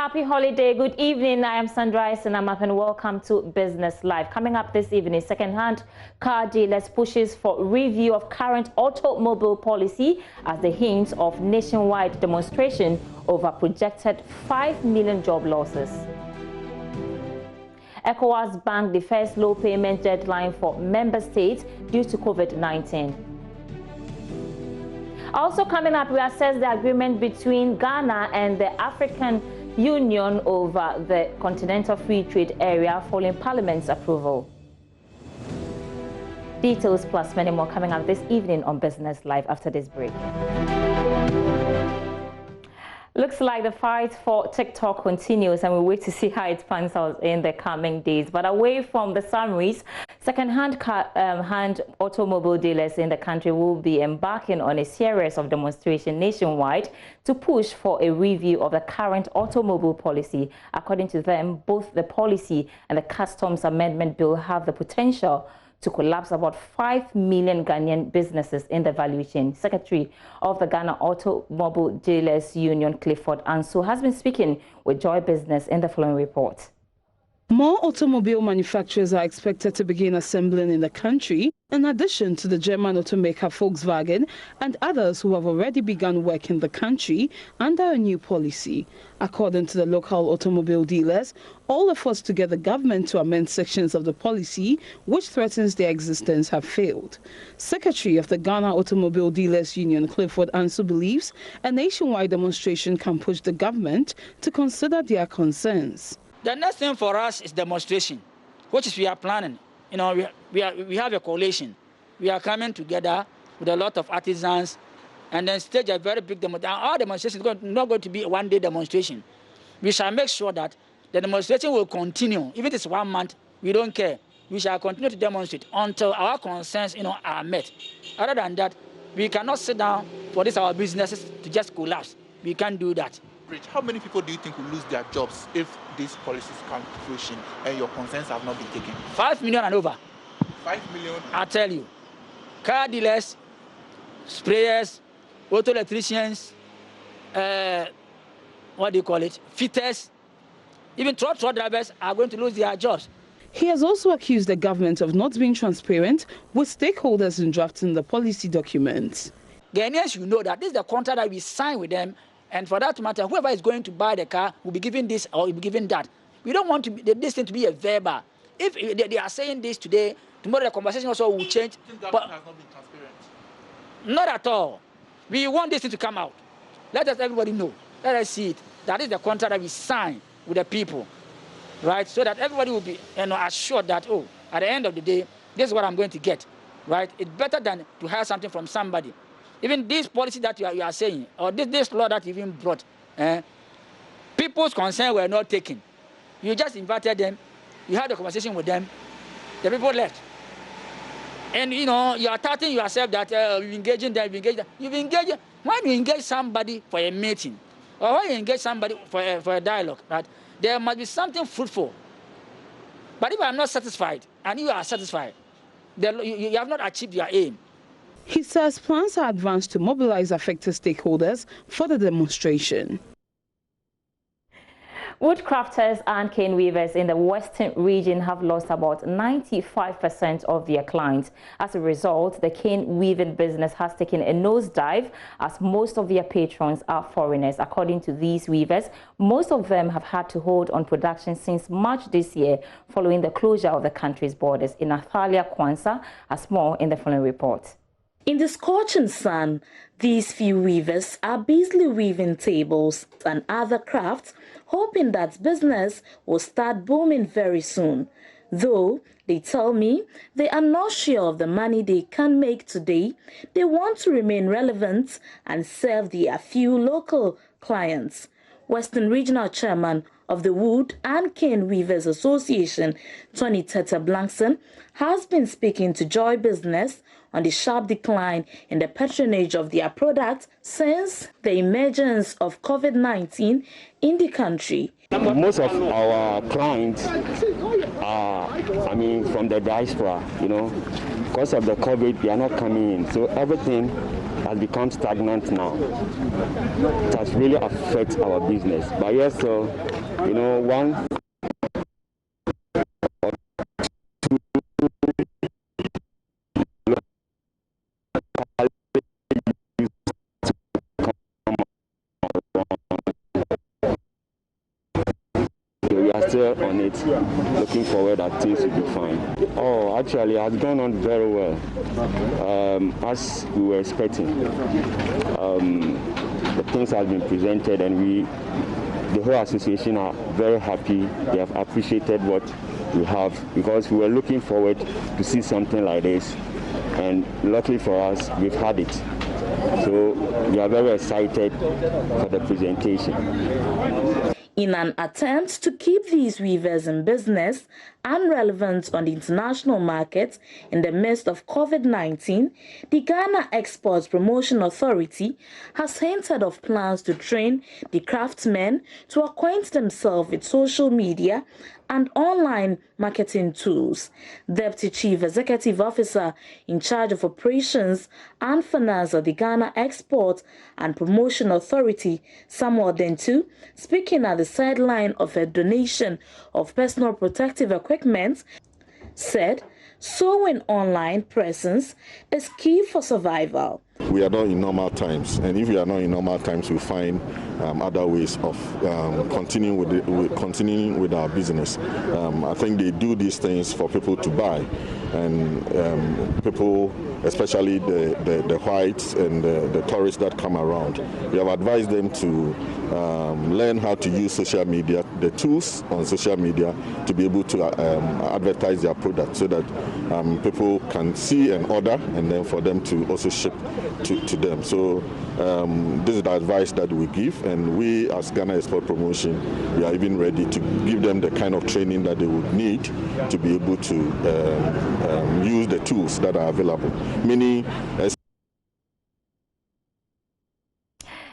Happy holiday. Good evening. I am Sandra Isenamap and welcome to Business Live. Coming up this evening, second-hand car dealers pushes for review of current automobile policy as the hint of nationwide demonstration over projected 5 million job losses. ECOWAS Bank defers low payment deadline for member states due to COVID-19. Also coming up, we assess the agreement between Ghana and the African Union over the Continental Free Trade Area following Parliament's approval. Details plus many more coming up this evening on Business Live after this break. Looks like the fight for TikTok continues, and we wait to see how it pans out in the coming days. But away from the summaries, second-hand automobile dealers in the country will be embarking on a series of demonstrations nationwide to push for a review of the current automobile policy. According to them, both the policy and the Customs Amendment Bill have the potential to collapse about 5 million Ghanaian businesses in the value chain. Secretary of the Ghana Automobile Dealers Union, Clifford Anso, has been speaking with Joy Business in the following report. More automobile manufacturers are expected to begin assembling in the country, in addition to the German automaker Volkswagen and others who have already begun work in the country under a new policy. According to the local automobile dealers, all efforts to get the government to amend sections of the policy which threatens their existence have failed. Secretary of the Ghana Automobile Dealers Union, Clifford Anso, believes a nationwide demonstration can push the government to consider their concerns. The next thing for us is demonstration, which is we are planning. You know, we have a coalition. We are coming together with a lot of artisans and then stage a very big demonstration. Our demonstration is not going to be a one-day demonstration. We shall make sure that the demonstration will continue. If it is 1 month, we don't care. We shall continue to demonstrate until our concerns, are met. Other than that, we cannot sit down for this our businesses to just collapse. We can't do that. How many people do you think will lose their jobs if these policies come to fruition and your concerns have not been taken? 5 million and over. 5 million? I tell you. Car dealers, sprayers, auto electricians, fitters, even truck drivers are going to lose their jobs. He has also accused the government of not being transparent with stakeholders in drafting the policy documents. Ghanaians should know that this is the contract that we signed with them. And for that matter, whoever is going to buy the car will be given this or will be given that. We don't want this thing to be a verbal. If they are saying this today, tomorrow the conversation also will change. But has not been transparent. Not at all. We want this thing to come out. Let us everybody know. Let us see it. That is the contract that we signed with the people, right? So that everybody will be assured that, at the end of the day, this is what I'm going to get, right? It's better than to hire something from somebody. Even this policy that you are saying, or this law that you even brought, people's concerns were not taken. You just invited them, you had a conversation with them, the people left. And you are touting yourself that you're engaging them, you've engaged. When you engage somebody for a meeting, or when you engage somebody for a dialogue, right, there must be something fruitful. But if I'm not satisfied, and you are satisfied, then you have not achieved your aim. He says plans are advanced to mobilize affected stakeholders for the demonstration. Woodcrafters and cane weavers in the western region have lost about 95% of their clients. As a result, the cane weaving business has taken a nosedive as most of their patrons are foreigners. According to these weavers, most of them have had to hold on production since March this year following the closure of the country's borders. In Athalia Kwanzaa has more in the following report. In the scorching sun, these few weavers are busily weaving tables and other crafts, hoping that business will start booming very soon. Though they tell me they are not sure of the money they can make today, they want to remain relevant and serve their few local clients. Western Regional Chairman of the Wood and Cane Weavers Association, Tony Teta Blankson, has been speaking to Joy Business on the sharp decline in the patronage of their products since the emergence of COVID-19 in the country. Most of our clients are, from the diaspora, because of the COVID, they are not coming in. So everything has become stagnant now. It has really affected our business. But yes, so you know, one or two we are still on it, looking forward that things will be fine. Oh, actually, it has gone on very well, as we were expecting. The things have been presented, and the whole association are very happy. They have appreciated what we have, because we were looking forward to see something like this, and luckily for us, we've had it. So we are very excited for the presentation. In an attempt to keep these weavers in business and relevant on the international market in the midst of COVID-19, the Ghana Exports Promotion Authority has hinted of plans to train the craftsmen to acquaint themselves with social media and online marketing tools. Deputy Chief Executive Officer in charge of operations and finance of the Ghana Export and Promotion Authority, Samuel Dentu, speaking at the sideline of a donation of personal protective equipment, said sowing online presence is key for survival. We are not in normal times, and if we are not in normal times, we find other ways of continuing with our business. I think they do these things for people to buy, and people, especially the whites and the tourists that come around, we have advised them to learn how to use social media, the tools on social media, to be able to advertise their product, so that people can see and order, and then for them to also ship to them. So this is the advice that we give, and we as Ghana Export Promotion, we are even ready to give them the kind of training that they would need to be able to use the tools that are available.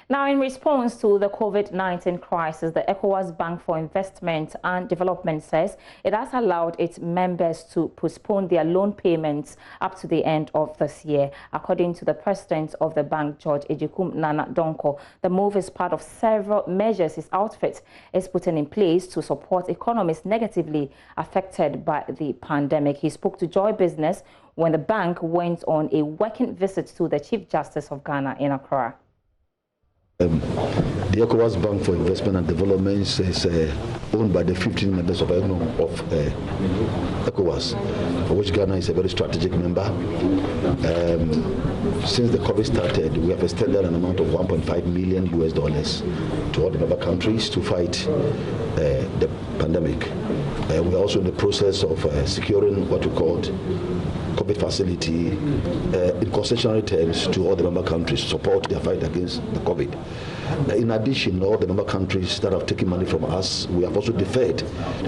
Now, in response to the COVID-19 crisis, the ECOWAS Bank for Investment and Development says it has allowed its members to postpone their loan payments up to the end of this year. According to the president of the bank, George Ejikum Nana Donko, the move is part of several measures his outfit is putting in place to support economies negatively affected by the pandemic. He spoke to Joy Business when the bank went on a working visit to the Chief Justice of Ghana in Accra. The ECOWAS Bank for Investment and Development is owned by the 15 members of ECOWAS, for which Ghana is a very strategic member. Since the COVID started, we have extended an amount of $1.5 million to all the member countries to fight the pandemic. We are also in the process of securing what we called COVID facility in concessionary terms to all the member countries to support their fight against the COVID. In addition, all the member countries that have taken money from us, we have also deferred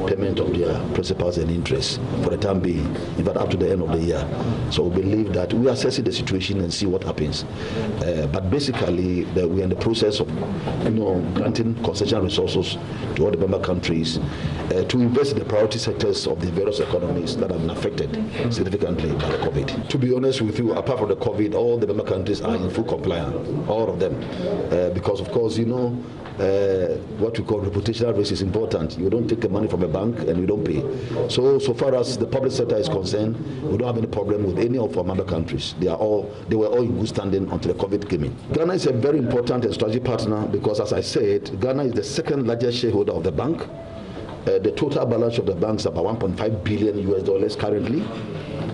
payment of their principals and interest for the time being, in fact up to the end of the year. So we believe that we are assessing the situation and see what happens. But basically, we are in the process of granting concessional resources to all the member countries to invest in the priority sectors of the various economies that have been affected significantly by the COVID. To be honest with you, apart from the COVID, all the member countries are in full compliance, all of them, because of course, what we call reputational risk is important. You don't take the money from a bank and you don't pay. So far as the public sector is concerned, we don't have any problem with any of our member countries. They were all in good standing until the COVID came in. Ghana is a very important and strategic partner because, as I said, Ghana is the second largest shareholder of the bank. The total balance of the bank is about $1.5 billion currently.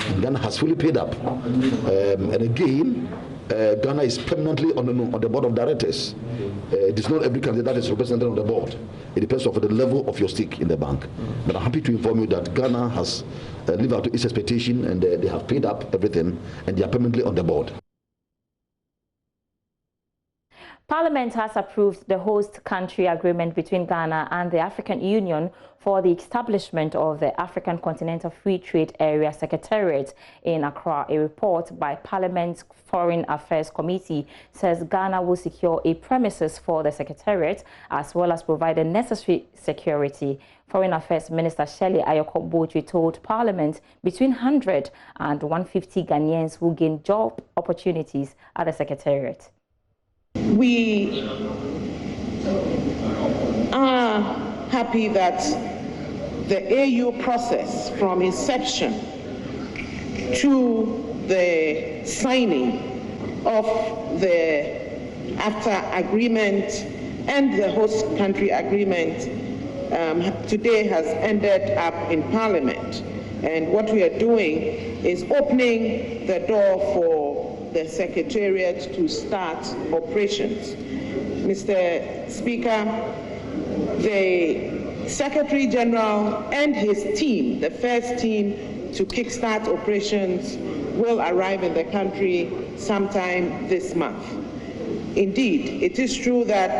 And Ghana has fully paid up. And again, Ghana is permanently on the board of directors. It is not every candidate that is represented on the board. It depends on the level of your stake in the bank. But I'm happy to inform you that Ghana has lived up to its expectation, and they have paid up everything, and they are permanently on the board. Parliament has approved the host country agreement between Ghana and the African Union for the establishment of the African Continental Free Trade Area Secretariat in Accra. A report by Parliament's Foreign Affairs Committee says Ghana will secure a premises for the Secretariat as well as provide the necessary security. Foreign Affairs Minister Shirley Ayoko Botwe told Parliament between 100 and 150 Ghanaians will gain job opportunities at the Secretariat. We are happy that the AU process from inception to the signing of the AfCFTA agreement and the host country agreement today has ended up in Parliament. And what we are doing is opening the door for the Secretariat to start operations. Mr. Speaker, the Secretary General and his team, the first team to kickstart operations, will arrive in the country sometime this month. Indeed, it is true that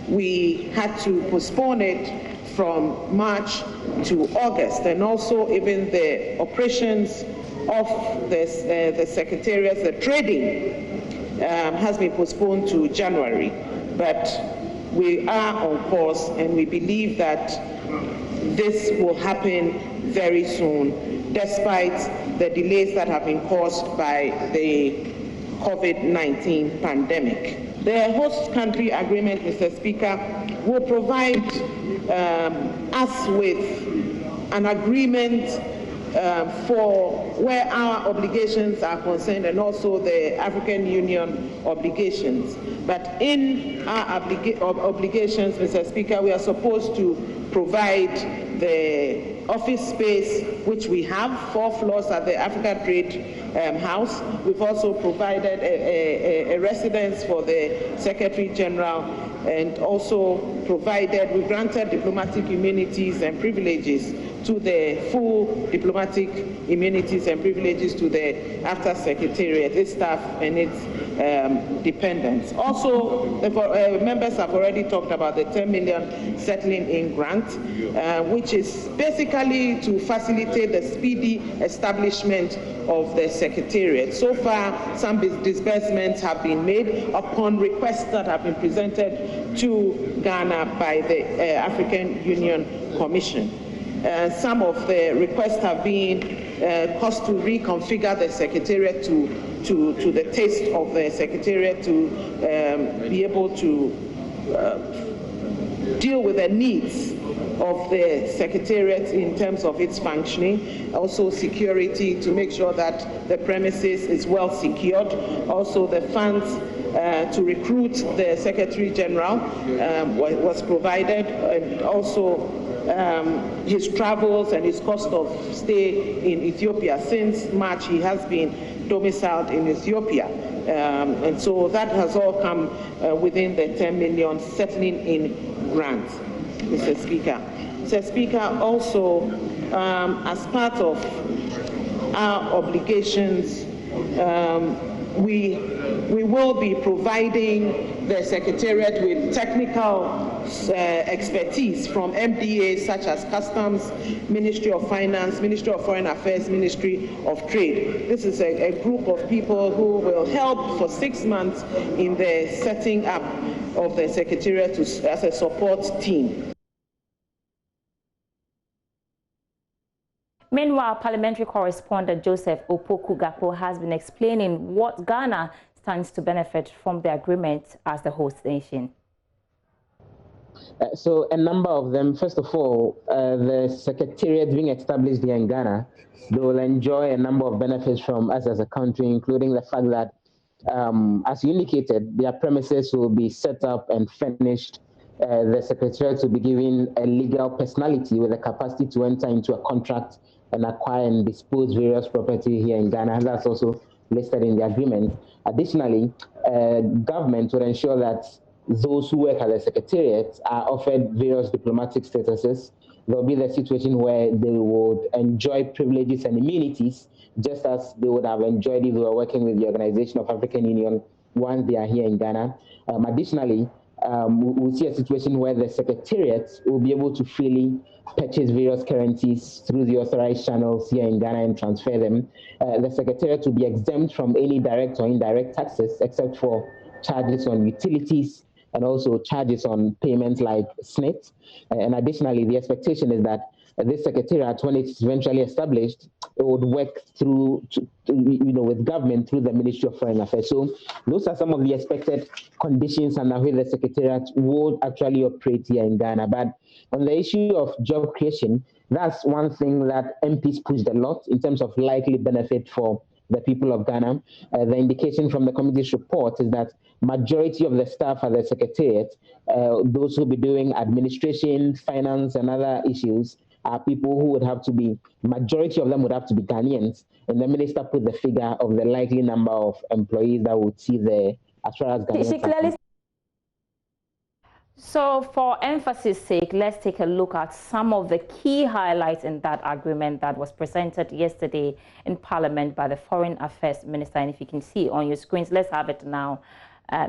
we had to postpone it from March to August, and also even the operations of the Secretariat, the trading has been postponed to January. But we are on course, and we believe that this will happen very soon, despite the delays that have been caused by the COVID-19 pandemic. The host country agreement, Mr. Speaker, will provide us with an agreement for where our obligations are concerned, and also the African Union obligations. But in our obligations, Mr. Speaker, we are supposed to provide the office space, which we have, 4 floors at the Africa Trade House. We've also provided a residence for the Secretary General, and also we granted diplomatic immunities and privileges to the full diplomatic immunities and privileges to the AfCFTA Secretariat, its staff and its dependents. Also, the members have already talked about the 10 million settling in grant, which is basically to facilitate the speedy establishment of the Secretariat. So far, some disbursements have been made upon requests that have been presented to Ghana by the African Union Commission. Some of the requests have been cost to reconfigure the Secretariat to the taste of the Secretariat, to be able to deal with the needs of the Secretariat in terms of its functioning, also security, to make sure that the premises is well secured, also the funds to recruit the Secretary General was provided, and also his travels and his cost of stay in Ethiopia. Since March, he has been domiciled in Ethiopia. And so that has all come within the 10 million settling in grants, Mr. Speaker. Mr. Speaker, also, as part of our obligations, we will be providing the Secretariat with technical expertise from MDAs such as Customs, Ministry of Finance, Ministry of Foreign Affairs, Ministry of Trade. This is a group of people who will help for 6 months in the setting up of the Secretariat as a support team. Meanwhile, parliamentary correspondent Joseph Opoku-Gakpo has been explaining what Ghana stands to benefit from the agreement as the host nation. So a number of them. First of all, the Secretariat being established here in Ghana, they will enjoy a number of benefits from us as a country, including the fact that, as you indicated, their premises will be set up and finished. The Secretariat will be given a legal personality with the capacity to enter into a contract and acquire and dispose various property here in Ghana. That's also listed in the agreement. Additionally, government will ensure that those who work at the Secretariat are offered various diplomatic statuses. There will be the situation where they would enjoy privileges and immunities, just as they would have enjoyed if they were working with the Organization of African Union once they are here in Ghana. Additionally, we'll see a situation where the Secretariat will be able to freely purchase various currencies through the authorized channels here in Ghana and transfer them. The Secretariat will be exempt from any direct or indirect taxes, except for charges on utilities and also charges on payments like SNIT. And additionally, the expectation is that this Secretariat, when it's eventually established, it would work through, with government through the Ministry of Foreign Affairs. So those are some of the expected conditions under which the Secretariat would actually operate here in Ghana. But on the issue of job creation, that's one thing that MPs pushed a lot in terms of likely benefit for the people of Ghana. The indication from the committee's report is that majority of the staff at the Secretariat, those who will be doing administration, finance, and other issues, are people who would have to be, majority of them would have to be Ghanaians. And the minister put the figure of the likely number of employees that would see there as far as Ghanaians. So for emphasis sake, let's take a look at some of the key highlights in that agreement that was presented yesterday in Parliament by the Foreign Affairs Minister. And if you can see on your screens, let's have it now.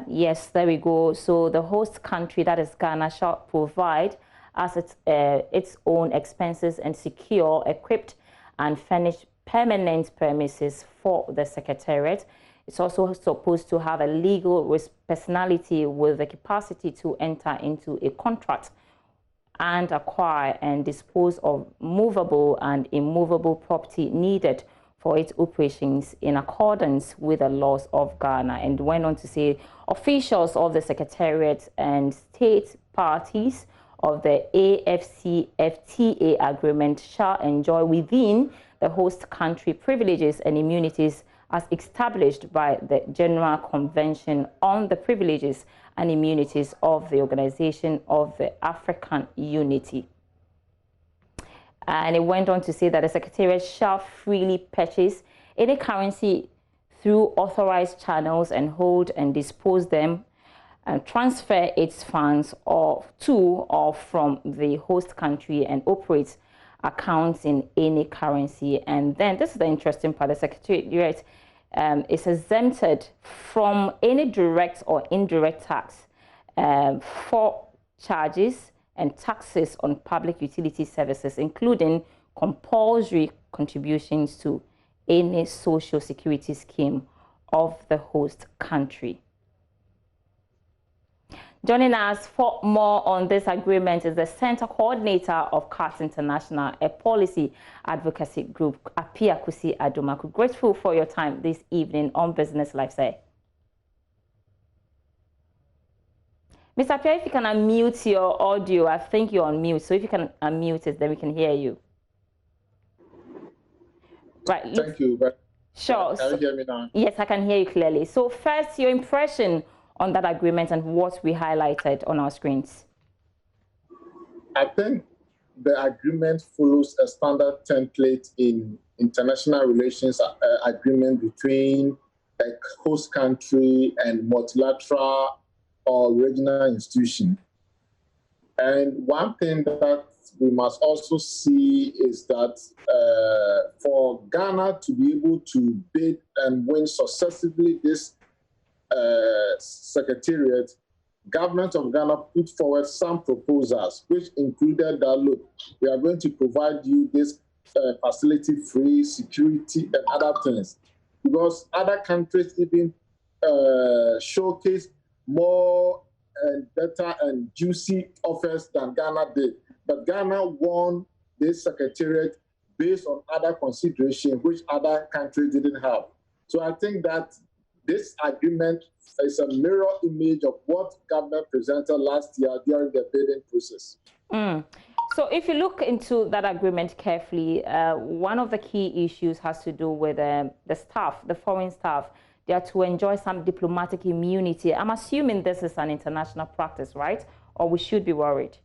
Yes, there we go. So the host country, that is Ghana, shall provide as its own expenses and secure, equipped and furnished permanent premises for the Secretariat. It's also supposed to have a legal personality with the capacity to enter into a contract and acquire and dispose of movable and immovable property needed for its operations in accordance with the laws of Ghana, and went on to say officials of the Secretariat and state parties of the AfCFTA agreement shall enjoy within the host country privileges and immunities as established by the General Convention on the Privileges and Immunities of the Organization of the African Unity. And it went on to say that the Secretariat shall freely purchase any currency through authorized channels and hold and dispose them and transfer its funds to or from the host country and operate accounts in any currency. And then this is the interesting part: the Secretariat is exempted from any direct or indirect tax for charges and taxes on public utility services, including compulsory contributions to any social security scheme of the host country. Joining us for more on this agreement is the Center Coordinator of CART International, a policy advocacy group, AfCFTA Adomaku. Grateful for your time this evening on Business Live, sir. Mr. Apia, if you can unmute your audio, I think you're on mute. So if you can unmute it, then we can hear you. Right. Thank you. Sure. Can you hear me now? Yes, I can hear you clearly. So first, your impression on that agreement and what we highlighted on our screens. I think the agreement follows a standard template in international relations agreement between a host country and multilateral or regional institution. And one thing that we must also see is that for Ghana to be able to bid and win successively this Secretariat, Government of Ghana put forward some proposals, which included that, look, we are going to provide you this facility free, security, and other things. Because other countries even showcase more and better and juicy offers than Ghana did. But Ghana won this Secretariat based on other considerations, which other countries didn't have. So I think that this agreement is a mirror image of what government presented last year during the bidding process. So if you look into that agreement carefully, one of the key issues has to do with the staff, the foreign staff. They are to enjoy some diplomatic immunity. I'm assuming this is an international practice, right? Or we should be worried?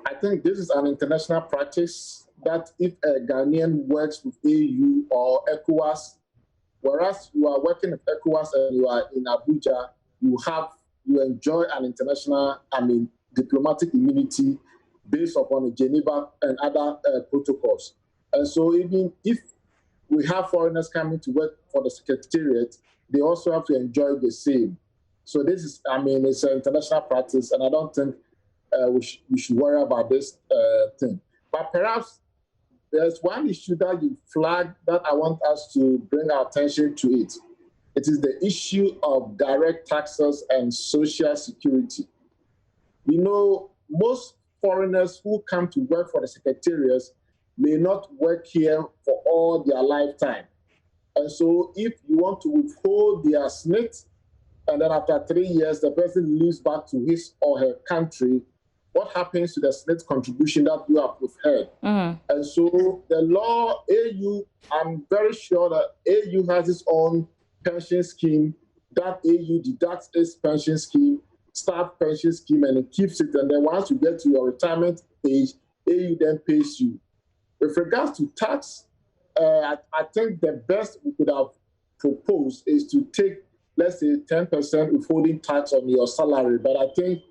I think this is an international practice that if a Ghanaian works with AU or ECOWAS, whereas you are working with ECOWAS and you are in Abuja, you enjoy an international, diplomatic immunity based upon the Geneva and other protocols. And so even if we have foreigners coming to work for the Secretariat, they also have to enjoy the same. So this is, it's an international practice, and I don't think we should worry about this thing. But perhaps there's one issue that you flagged that I want us to bring our attention to it. It is the issue of direct taxes and social security. You know, most foreigners who come to work for the Secretariat, may not work here for all their lifetime. And so if you want to withhold their SNIT, and then after 3 years, the person leaves back to his or her country, what happens to the SNIT contribution that you have withheld? And so the law, AU, I'm very sure that AU has its own pension scheme, that AU deducts its pension scheme, staff pension scheme, and it keeps it. And then once you get to your retirement age, AU then pays you. With regards to tax, I think the best we could have proposed is to take, let's say, 10% withholding tax on your salary. But I think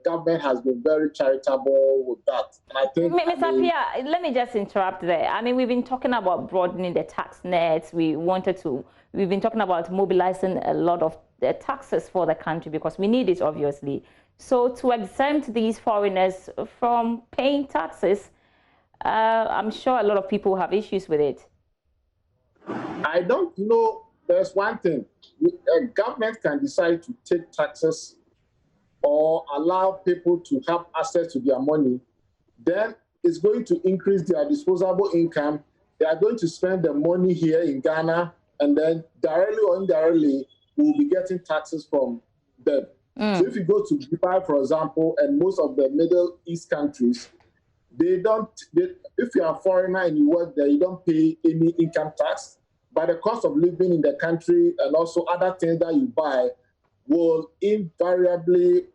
government has been very charitable with that. And I think, Mr. Pia, let me just interrupt there. I mean, we've been talking about broadening the tax nets. We've been talking about mobilizing a lot of the taxes for the country because we need it, obviously. So to exempt these foreigners from paying taxes, I'm sure a lot of people have issues with it. I don't know. There's one thing. A government can decide to take taxes or allow people to have access to their money. Then it's going to increase their disposable income. They are going to spend the money here in Ghana, and then directly or indirectly, we'll be getting taxes from them. So if you go to Dubai, for example, and most of the Middle East countries, if you are a foreigner and you work there, you don't pay any income tax. But the cost of living in the country and also other things that you buy will invariably,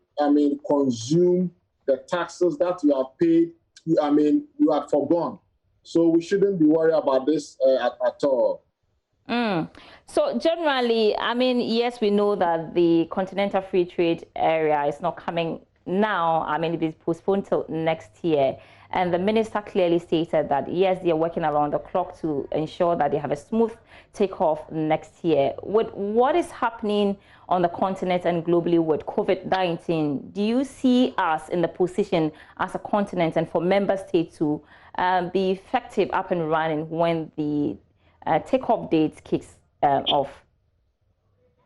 consume the taxes that you have paid, you have forgone. So we shouldn't be worried about this at all. So generally, yes, we know that the Continental Free Trade Area is not coming now. It is postponed till next year. And the minister clearly stated that, yes, they are working around the clock to ensure that they have a smooth takeoff next year. With what is happening on the continent and globally with COVID-19, do you see us in the position as a continent and for member states to be effective up and running when the takeoff date kicks off?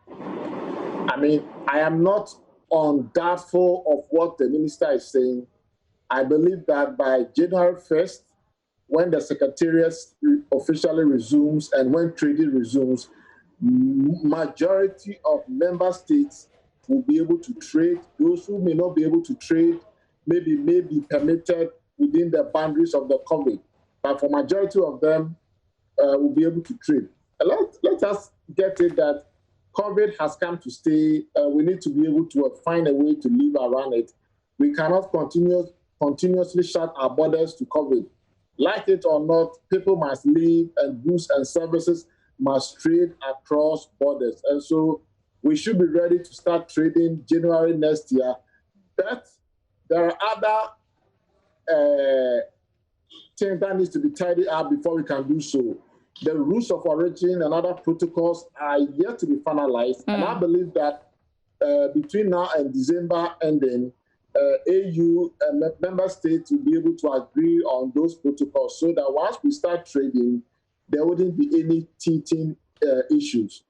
I am not undoubtful of what the minister is saying. I believe that by January 1st, when the Secretariat officially resumes and when trading resumes, majority of member states will be able to trade. Those who may not be able to trade may be permitted within the boundaries of the COVID. But for majority of them, will be able to trade. Let us get it that COVID has come to stay. We need to be able to find a way to live around it. We cannot continuously shut our borders to COVID. Like it or not, people must live and goods and services must trade across borders. And so we should be ready to start trading January next year. But there are other things that needs to be tidied up before we can do so. The rules of origin and other protocols are yet to be finalized. And I believe that between now and December ending, AU and member states will be able to agree on those protocols so that once we start trading, there wouldn't be any teething issues.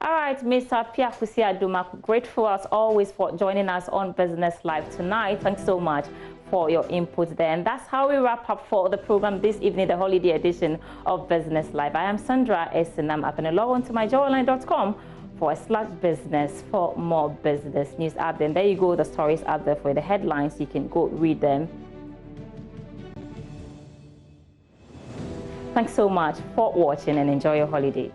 All right, Mr. Pia Aduma, grateful as always for joining us on Business Live tonight. Thanks so much for your input there. And that's how we wrap up for the program this evening, the holiday edition of Business Live. I am Sandra S. and I'm up and log on to myjoyonline.com/business for more business news up there. And there you go, the stories up there for the headlines. You can go read them. Thanks so much for watching and enjoy your holiday.